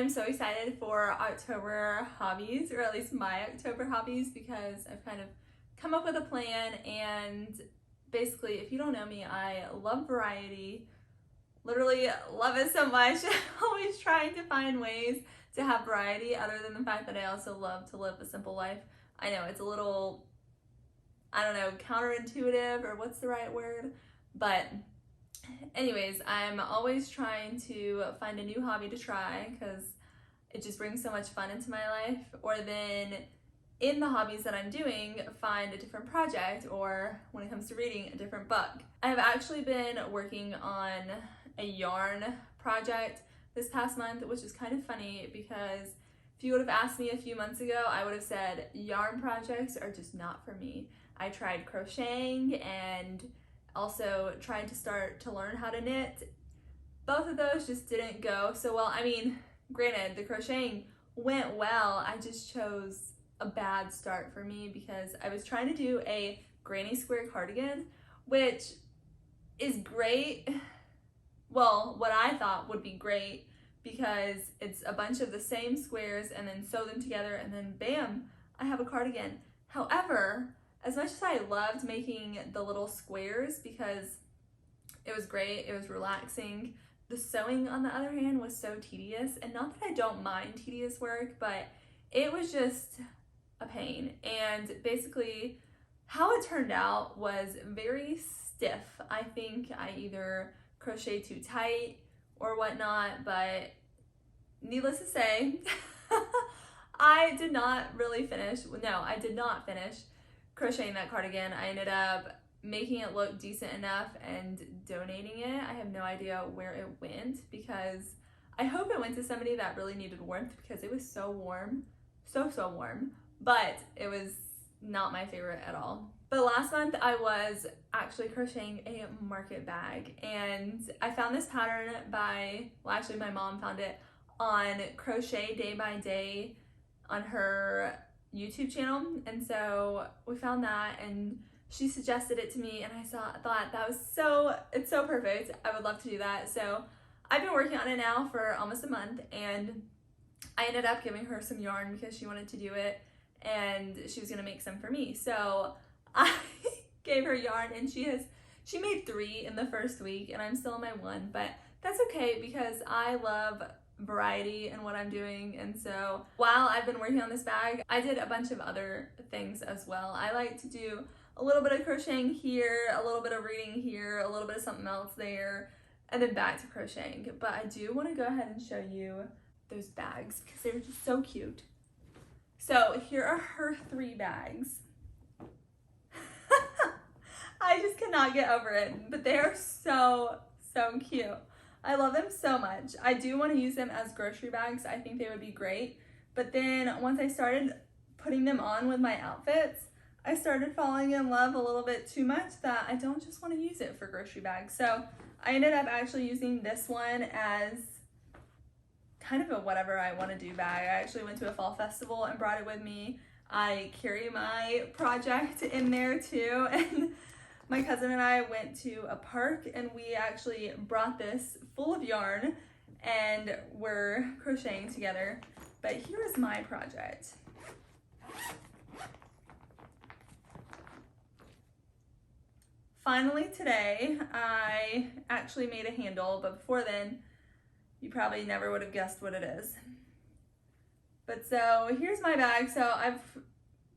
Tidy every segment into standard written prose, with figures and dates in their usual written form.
I'm so excited for October hobbies, or at least my October hobbies, because I've kind of come up with a plan. And basically, if you don't know me, I love variety, literally love it so much. Always trying to find ways to have variety, other than the fact that I also love to live a simple life. I know it's a little, I don't know, counterintuitive, or what's the right word, but anyways, I'm always trying to find a new hobby to try because it just brings so much fun into my life. Or then in the hobbies that I'm doing, find a different project, or when it comes to reading, a different book. I have actually been working on a yarn project this past month, which is kind of funny because if you would have asked me a few months ago, I would have said yarn projects are just not for me. I tried crocheting and also tried to start to learn how to knit. Both of those just didn't go so well. I mean, granted, the crocheting went well, I just chose a bad start for me because I was trying to do a granny square cardigan, which is great. Well, what I thought would be great, because it's a bunch of the same squares and then sew them together and then bam, I have a cardigan. However, as much as I loved making the little squares because it was great, it was relaxing, the sewing on the other hand was so tedious. And not that I don't mind tedious work, but it was just a pain. And basically how it turned out was very stiff. I think I either crocheted too tight or whatnot, but needless to say, I did not finish crocheting that cardigan. I ended up making it look decent enough and donating it. I have no idea where it went, because I hope it went to somebody that really needed warmth, because it was so warm, so warm, but it was not my favorite at all. But last month I was actually crocheting a market bag, and I found this pattern actually my mom found it on Crochet Day by Day on her YouTube channel, and so we found that and she suggested it to me, and I thought that was it's so perfect. I would love to do that. So I've been working on it now for almost a month, and I ended up giving her some yarn because she wanted to do it and she was gonna make some for me. So I gave her yarn, and she made 3 in the first week, and I'm still on my 1, but that's okay because I love variety in what I'm doing. And so while I've been working on this bag, I did a bunch of other things as well. I like to do a little bit of crocheting here, a little bit of reading here, a little bit of something else there, and then back to crocheting. But I do want to go ahead and show you those bags because they were just so cute. So here are her 3 bags. I just cannot get over it, but they are so cute. I love them so much. I do want to use them as grocery bags. I think they would be great. But then once I started putting them on with my outfits, I started falling in love a little bit too much that I don't just want to use it for grocery bags. So I ended up actually using this one as kind of a whatever I want to do bag. I actually went to a fall festival and brought it with me. I carry my project in there too. And my cousin and I went to a park, and we actually brought this full of yarn and we're crocheting together. But here's my project. Finally today, I actually made a handle, but before then, you probably never would have guessed what it is. But so here's my bag. So I've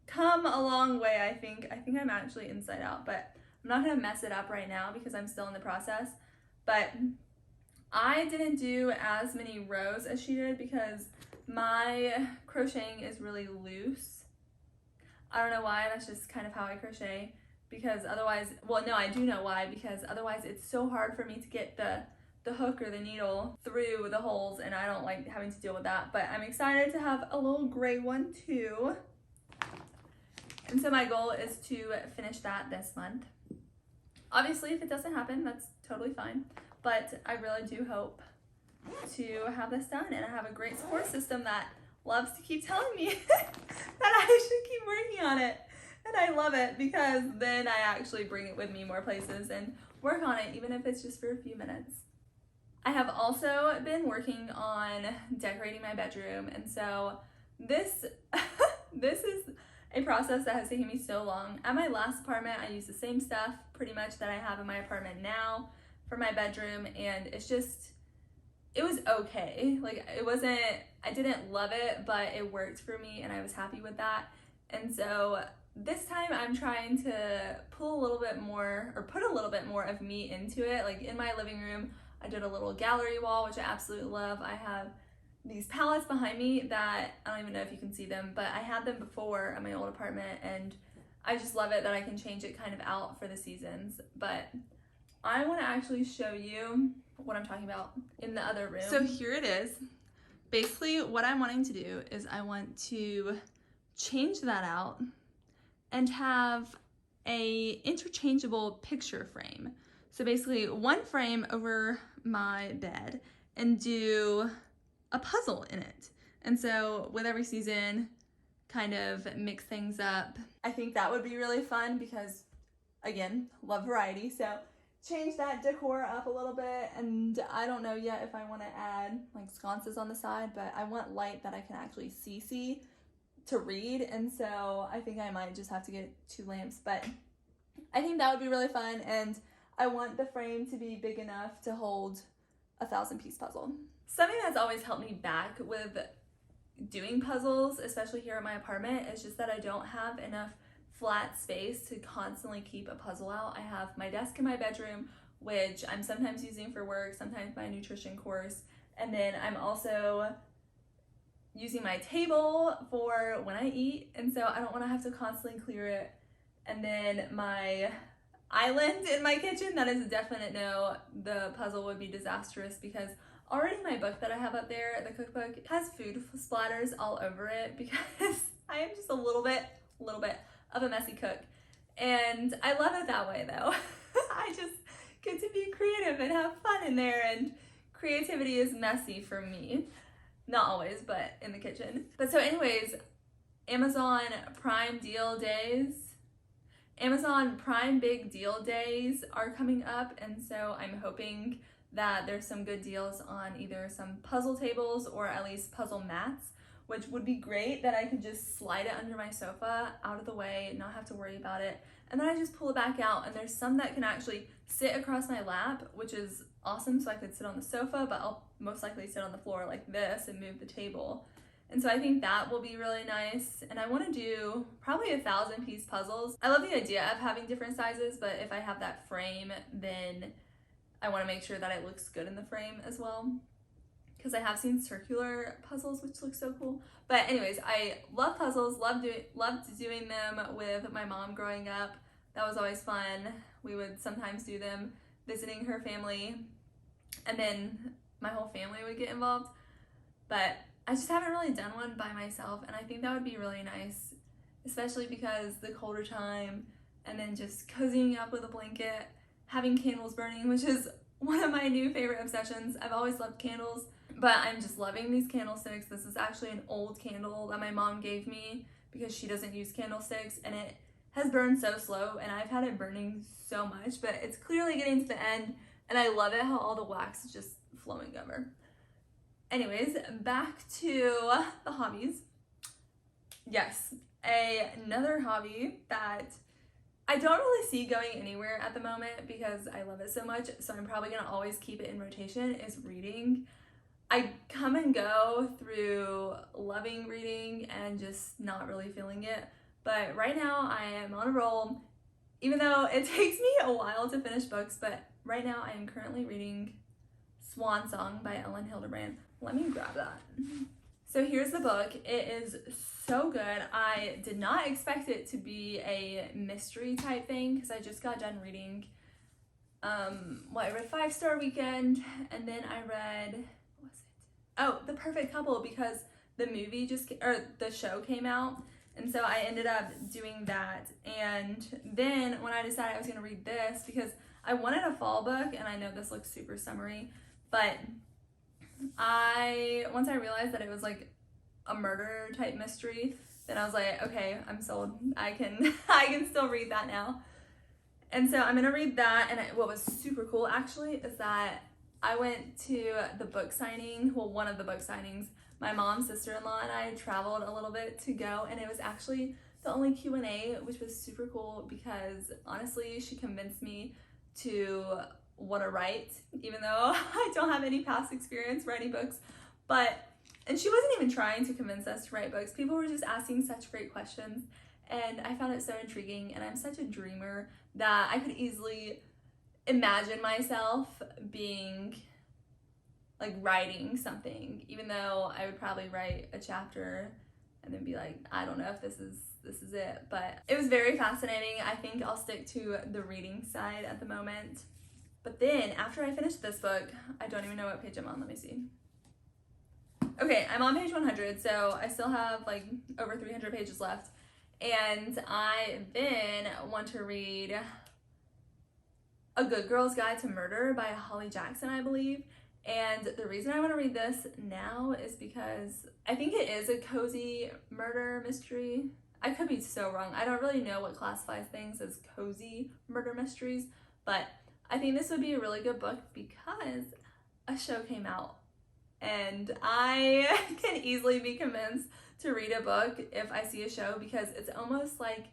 come a long way, I think. I think I'm actually inside out, but I'm not gonna mess it up right now because I'm still in the process. But I didn't do as many rows as she did because my crocheting is really loose. I don't know why, that's just kind of how I crochet, because otherwise, well no, I do know why, because otherwise it's so hard for me to get the hook or the needle through the holes, and I don't like having to deal with that. But I'm excited to have a little gray one too. And so my goal is to finish that this month. Obviously, if it doesn't happen, that's totally fine. But I really do hope to have this done, and I have a great support system that loves to keep telling me that I should keep working on it. And I love it because then I actually bring it with me more places and work on it, even if it's just for a few minutes. I have also been working on decorating my bedroom, and so this this is a process that has taken me so long. At my last apartment, I used the same stuff pretty much that I have in my apartment now for my bedroom, and it was okay. Like, it wasn't, I didn't love it, but it worked for me and I was happy with that. And so this time I'm trying to put a little bit more of me into it. Like, in my living room, I did a little gallery wall, which I absolutely love. I have these palettes behind me that, I don't even know if you can see them, but I had them before at my old apartment, and I just love it that I can change it kind of out for the seasons. But I want to actually show you what I'm talking about in the other room. So here it is. Basically, what I'm wanting to do is I want to change that out and have a interchangeable picture frame. So basically, one frame over my bed and do a puzzle in it. And so with every season, kind of mix things up. I think that would be really fun because, again, love variety. So change that decor up a little bit, and I don't know yet if I want to add like sconces on the side, but I want light that I can actually see to read, and so I think I might just have to get 2 lamps, but I think that would be really fun, and I want the frame to be big enough to hold a 1,000-piece puzzle. Something that's always helped me back with doing puzzles, especially here at my apartment, is just that I don't have enough flat space to constantly keep a puzzle out. I have my desk in my bedroom, which I'm sometimes using for work, sometimes my nutrition course, and then I'm also using my table for when I eat, and so I don't want to have to constantly clear it. And then my island in my kitchen, that is a definite no. The puzzle would be disastrous because already my book that I have up there, the cookbook, has food splatters all over it because I am just a little bit of a messy cook. And I love it that way though. I just get to be creative and have fun in there, and creativity is messy for me. Not always, but in the kitchen. But so anyways, Amazon Prime Big Deal Days are coming up, and so I'm hoping that there's some good deals on either some puzzle tables or at least puzzle mats, which would be great that I could just slide it under my sofa out of the way, not have to worry about it. And then I just pull it back out, and there's some that can actually sit across my lap, which is awesome. So I could sit on the sofa, but I'll most likely sit on the floor like this and move the table. And so I think that will be really nice. And I want to do probably 1,000-piece puzzles. I love the idea of having different sizes, but if I have that frame, then I want to make sure that it looks good in the frame as well, because I have seen circular puzzles, which look so cool. But anyways, I love puzzles, loved doing them with my mom growing up. That was always fun. We would sometimes do them visiting her family, and then my whole family would get involved. But I just haven't really done one by myself, and I think that would be really nice, especially because the colder time, and then just cozying up with a blanket, having candles burning, which is one of my new favorite obsessions. I've always loved candles, but I'm just loving these candlesticks. This is actually an old candle that my mom gave me because she doesn't use candlesticks, and it has burned so slow, and I've had it burning so much, but it's clearly getting to the end, and I love it how all the wax is just flowing over. Anyways, back to the hobbies. Yes, another hobby that I don't really see going anywhere at the moment because I love it so much, so I'm probably gonna always keep it in rotation, is reading. I come and go through loving reading and just not really feeling it, but right now I am on a roll, even though it takes me a while to finish books, but right now I am currently reading Swan Song by Ellen Hildebrand. Let me grab that. So here's the book. It is so good. I did not expect it to be a mystery type thing because I just got done reading, I read 5 Star Weekend, and then I read, what was it? Oh, The Perfect Couple, because the movie the show came out, and so I ended up doing that. And then when I decided I was gonna read this, because I wanted a fall book, and I know this looks super summery, but once I realized that it was like a murder type mystery, then I was like, okay, I'm sold. I can still read that now. And so I'm gonna read that. And what was super cool actually is that I went to the book signing, well, one of the book signings. My mom's sister-in-law and I traveled a little bit to go, and it was actually the only Q&A, which was super cool because honestly, she convinced me to want to write, even though I don't have any past experience writing books. And she wasn't even trying to convince us to write books. People were just asking such great questions, and I found it so intriguing, and I'm such a dreamer that I could easily imagine myself being like writing something, even though I would probably write a chapter and then be like, I don't know if this is it. But it was very fascinating. I think I'll stick to the reading side at the moment. But then after I finished this book, I don't even know what page I'm on. Let me see. Okay, I'm on page 100, so I still have like over 300 pages left. And I then want to read A Good Girl's Guide to Murder by Holly Jackson, I believe. And the reason I want to read this now is because I think it is a cozy murder mystery. I could be so wrong. I don't really know what classifies things as cozy murder mysteries, but I think this would be a really good book because a show came out, and I can easily be convinced to read a book if I see a show because it's almost like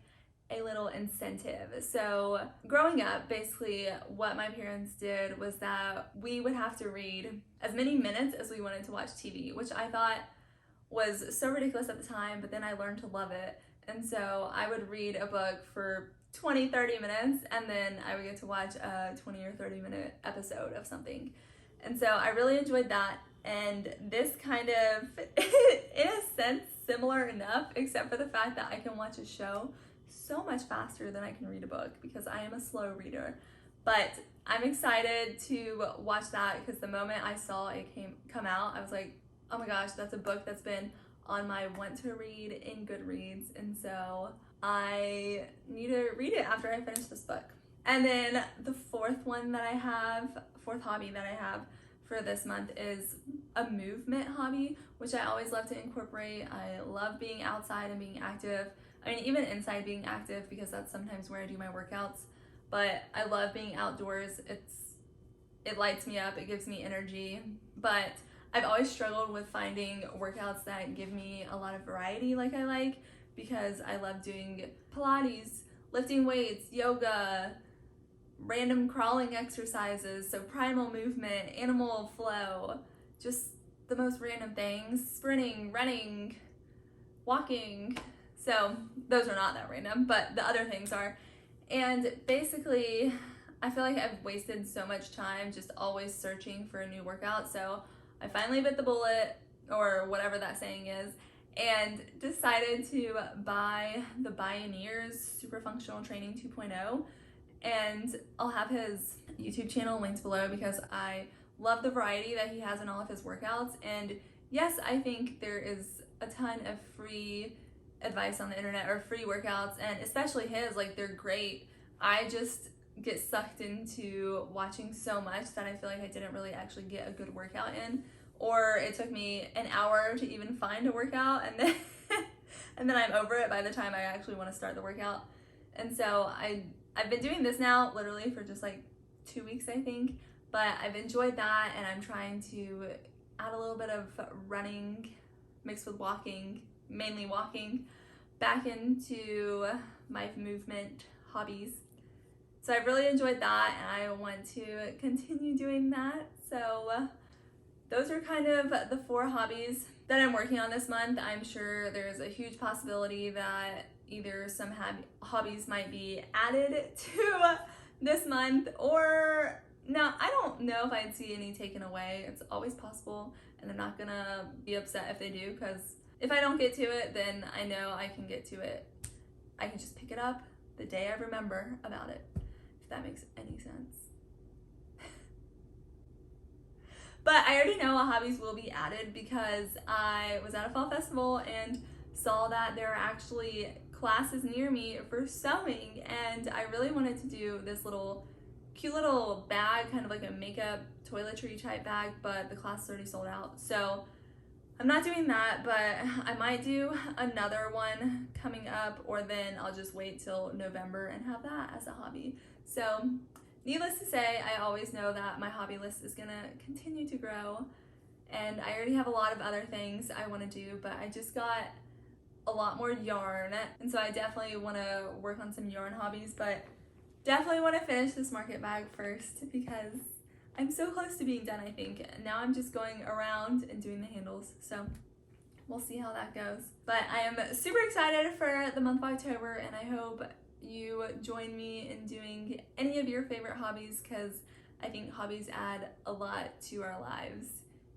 a little incentive. So growing up, basically what my parents did was that we would have to read as many minutes as we wanted to watch TV, which I thought was so ridiculous at the time, but then I learned to love it. And so I would read a book for 20-30 minutes, and then I would get to watch a 20 or 30 minute episode of something. And so I really enjoyed that. And this kind of, in a sense, similar enough, except for the fact that I can watch a show so much faster than I can read a book because I am a slow reader. But I'm excited to watch that because the moment I saw it come out, I was like, oh my gosh, that's a book that's been on my want to read in Goodreads, and so I need to read it after I finish this book. And then the fourth hobby that I have for this month is a movement hobby, which I always love to incorporate. I love being outside and being active. I mean, even inside being active because that's sometimes where I do my workouts, but I love being outdoors. It lights me up, it gives me energy, but I've always struggled with finding workouts that give me a lot of variety like I like, because I love doing Pilates, lifting weights, yoga, random crawling exercises, so primal movement, animal flow, just the most random things, sprinting, running, walking. So those are not that random, but the other things are. And basically, I feel like I've wasted so much time just always searching for a new workout. So I finally bit the bullet, or whatever that saying is, and decided to buy the Bioneers Super Functional Training 2.0. And I'll have his YouTube channel linked below because I love the variety that he has in all of his workouts. And yes, I think there is a ton of free advice on the internet or free workouts, and especially his, like, they're great. I just get sucked into watching so much that I feel like I didn't really actually get a good workout in, or it took me an hour to even find a workout, and then and then I'm over it by the time I actually want to start the workout. And so I've been doing this now literally for just like 2 weeks, I think, but I've enjoyed that, and I'm trying to add a little bit of running mixed with walking, mainly walking, back into my movement hobbies. So I've really enjoyed that, and I want to continue doing that. So those are kind of the 4 hobbies that I'm working on this month. I'm sure there's a huge possibility that either some hobbies might be added to this month, or no, I don't know if I'd see any taken away. It's always possible, and I'm not gonna be upset if they do, because if I don't get to it, then I know I can get to it. I can just pick it up the day I remember about it, if that makes any sense. But I already know what hobbies will be added because I was at a fall festival and saw that there are actually classes near me for sewing, and I really wanted to do this cute little bag, kind of like a makeup toiletry type bag, but the class is already sold out. So I'm not doing that, but I might do another one coming up, or then I'll just wait till November and have that as a hobby. So needless to say, I always know that my hobby list is gonna continue to grow, and I already have a lot of other things I want to do, but I just got a lot more yarn, and so I definitely want to work on some yarn hobbies, but definitely want to finish this market bag first because I'm so close to being done, I think. Now I'm just going around and doing the handles, so we'll see how that goes. But I am super excited for the month of October, and I hope you join me in doing any of your favorite hobbies, because I think hobbies add a lot to our lives,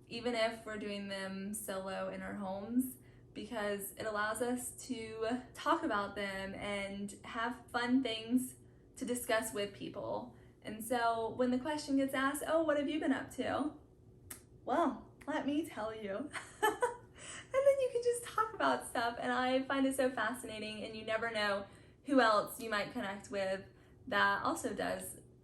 even if we're doing them solo in our homes, because it allows us to talk about them and have fun things to discuss with people. And so when the question gets asked, oh, what have you been up to? Well, let me tell you. And then you can just talk about stuff, and I find it so fascinating, and you never know who else you might connect with that also does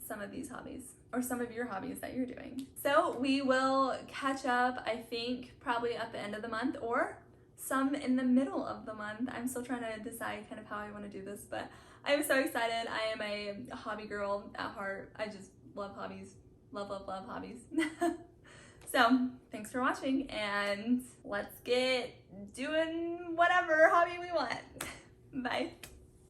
some of these hobbies, or some of your hobbies that you're doing. So we will catch up, I think, probably at the end of the month, or some in the middle of the month. I'm still trying to decide kind of how I want to do this, but I'm so excited. I am a hobby girl at heart. I just love hobbies. Love, love, love hobbies. So thanks for watching, and let's get doing whatever hobby we want. Bye.